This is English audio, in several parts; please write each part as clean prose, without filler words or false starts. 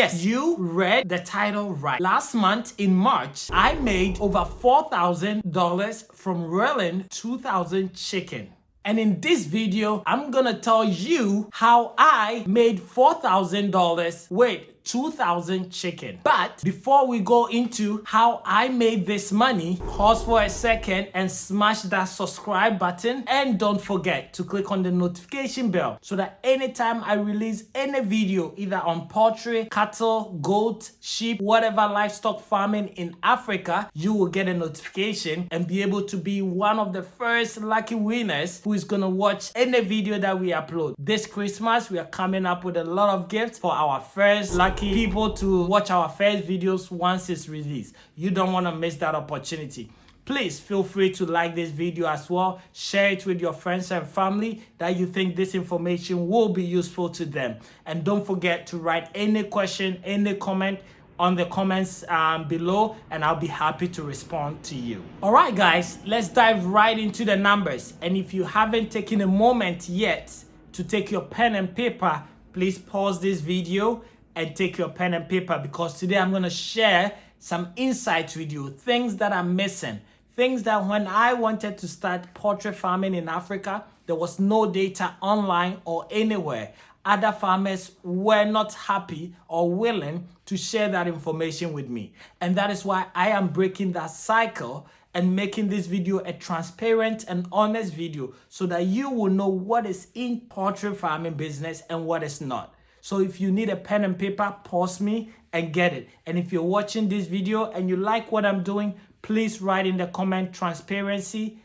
Yes, you read the title right. Last month in March, I made over $4,000 from rearing 2,000 chicken. And in this video, I'm gonna tell you how I made $4,000 with 2,000 chicken. But before we go into how I made this money, pause for a second and smash that subscribe button. And don't forget to click on the notification bell so that anytime I release any video, either on poultry, cattle, goat, sheep, whatever livestock farming in Africa, you will get a notification and be able to be one of the first lucky winners who is gonna watch any video that we upload. This Christmas, we are coming up with a lot of gifts for our first lucky people to watch our first videos once it's released. You don't want to miss that opportunity. Please feel free to like this video as well. Share it with your friends and family that you think this information will be useful to them. And don't forget to write any question, any comment on the comments below, and I'll be happy to respond to you. All right, guys, let's dive right into the numbers. And if you haven't taken a moment yet to take your pen and paper, please pause this video and take your pen and paper, because today I'm going to share some insights with you, things that are missing, things that when I wanted to start poultry farming in Africa, there was no data online or anywhere. Other farmers were not happy or willing to share that information with me. And that is why I am breaking that cycle and making this video a transparent and honest video so that you will know what is in poultry farming business and what is not. So if you need a pen and paper, pause me and get it. And if you're watching this video and you like what I'm doing, please write in the comment transparency,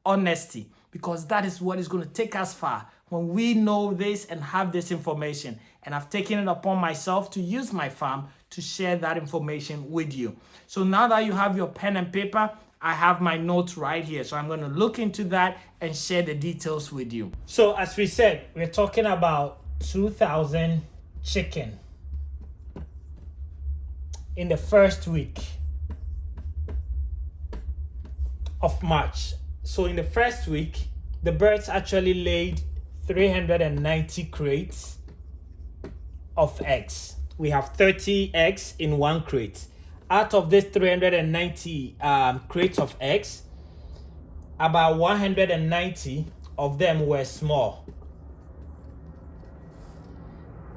#honesty, because that is what is going to take us far when we know this and have this information. And I've taken it upon myself to use my farm to share that information with you. So now that you have your pen and paper, I have my notes right here. So I'm going to look into that and share the details with you. So as we said, we're talking about 2,000 chicken in the first week of March. So in the first week, the birds actually laid 390 crates of eggs. We have 30 eggs in one crate. Out of this 390 crates of eggs, about 190 of them were small.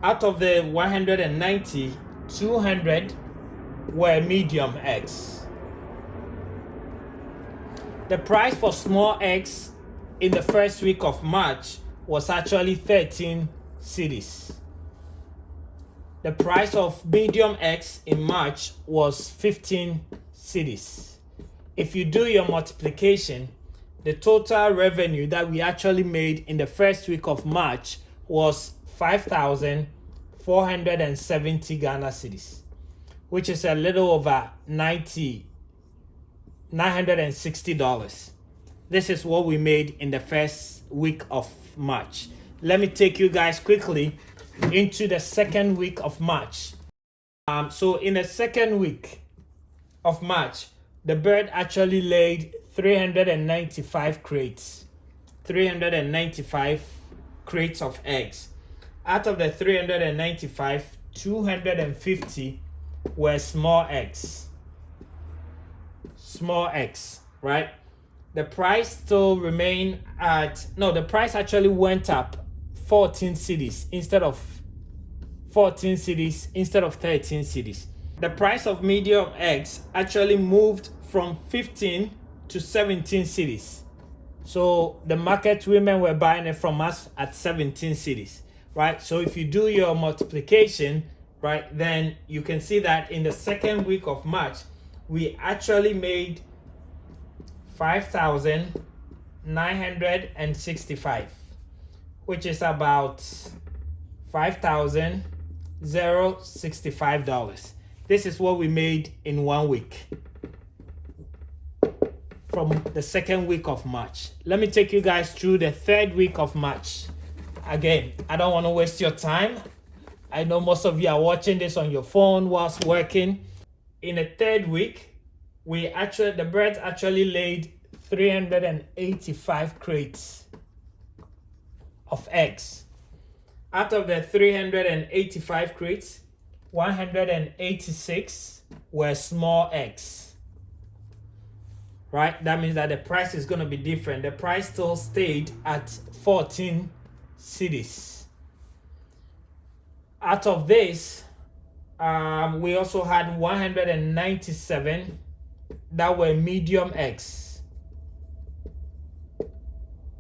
Out of the 190, 200 were medium eggs. The price for small eggs in the first week of March was actually 13 cedis. The price of medium eggs in March was 15 cedis. If you do your multiplication, the total revenue that we actually made in the first week of March was 5,470 Ghana cedis, which is a little over $960. This is what we made in the first week of March. Let me take you guys quickly into the second week of March. So in the second week of March, the bird actually laid 395 crates, 395 crates of eggs. Out of the 395, 250 were small eggs. Small eggs, right? The price still remained at, no, the price actually went up 14 cedis instead of 13 cedis. The price of medium eggs actually moved from 15 to 17 cedis. So the market women were buying it from us at 17 cedis, right? So if you do your multiplication, right, then you can see that in the second week of March, we actually made 5,965, which is about $5,065. This is what we made in 1 week from the second week of March. Let me take you guys through the third week of March. Again, I don't want to waste your time. I know most of you are watching this on your phone whilst working. In the third week, the birds actually laid 385 crates of eggs. Out of the 385 crates, 186 were small eggs. Right? That means that the price is going to be different. The price still stayed at 14 cedis. Out of this, we also had 197 that were medium eggs.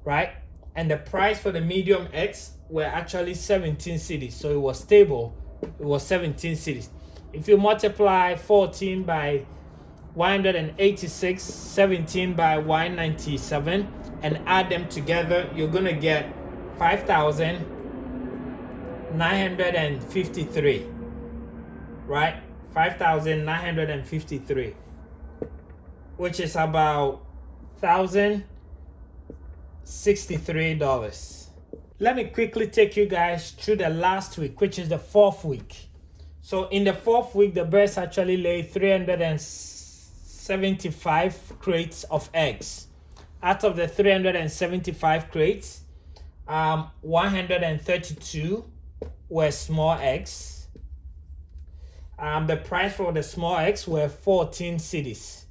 Right? And the price for the medium eggs were actually 17 cedis. So it was stable. It was 17 cedis. If you multiply 14 by 186, 17 by 197, and add them together, you're going to get 5,953. Right? 5,953. Which is about $1,063. Let me quickly take you guys through the last week, which is the 4th week. So in the 4th week, the birds actually laid 375 crates of eggs. Out of the 375 crates, 132 were small eggs. The price for the small eggs were 14 cedis.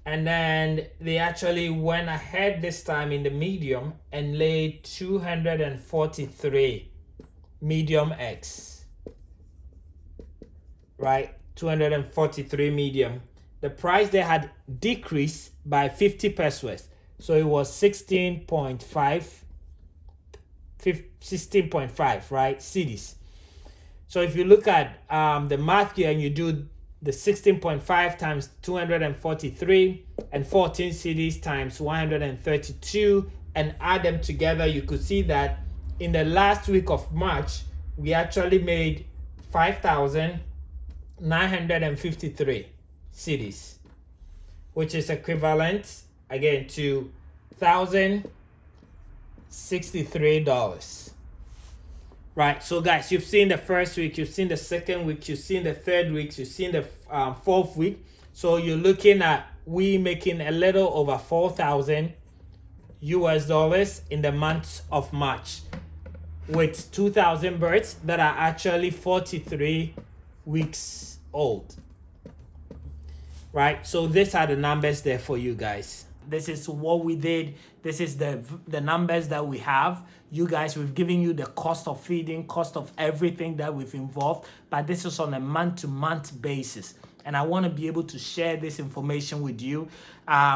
And then they actually went ahead this time in the medium and laid 243 medium eggs. Right? 243 medium. The price they had decreased by 50 pesos. So it was 16.5, right? Cedis. So if you look at the math here and you do the 16.5 times 243 and 14 cedis times 132 and add them together, you could see that in the last week of March, we actually made 5,953 cedis, which is equivalent, again, to $1,063. Right, so guys, you've seen the first week, you've seen the second week, you've seen the third week, you've seen the 4th week. So you're looking at we making a little over 4,000 US dollars in the month of March with 2,000 birds that are actually 43 weeks old. Right, so these are the numbers there for you guys. This is what we did. This is the numbers that we have. You guys, we've given you the cost of feeding, cost of everything that we've involved, but this is on a month-to-month basis. And I want to be able to share this information with you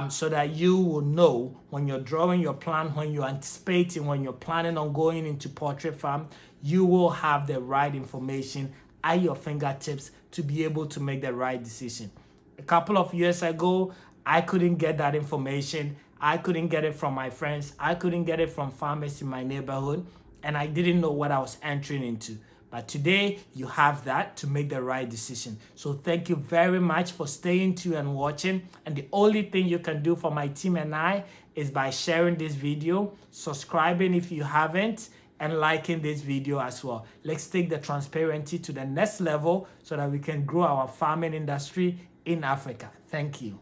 so that you will know when you're drawing your plan, when you're anticipating, when you're planning on going into poultry farm, you will have the right information at your fingertips to be able to make the right decision. A couple of years ago, I couldn't get that information. I couldn't get it from my friends. I couldn't get it from farmers in my neighborhood. And I didn't know what I was entering into. But today, you have that to make the right decision. So thank you very much for staying tuned and watching. And the only thing you can do for my team and I is by sharing this video, subscribing if you haven't, and liking this video as well. Let's take the transparency to the next level so that we can grow our farming industry in Africa. Thank you.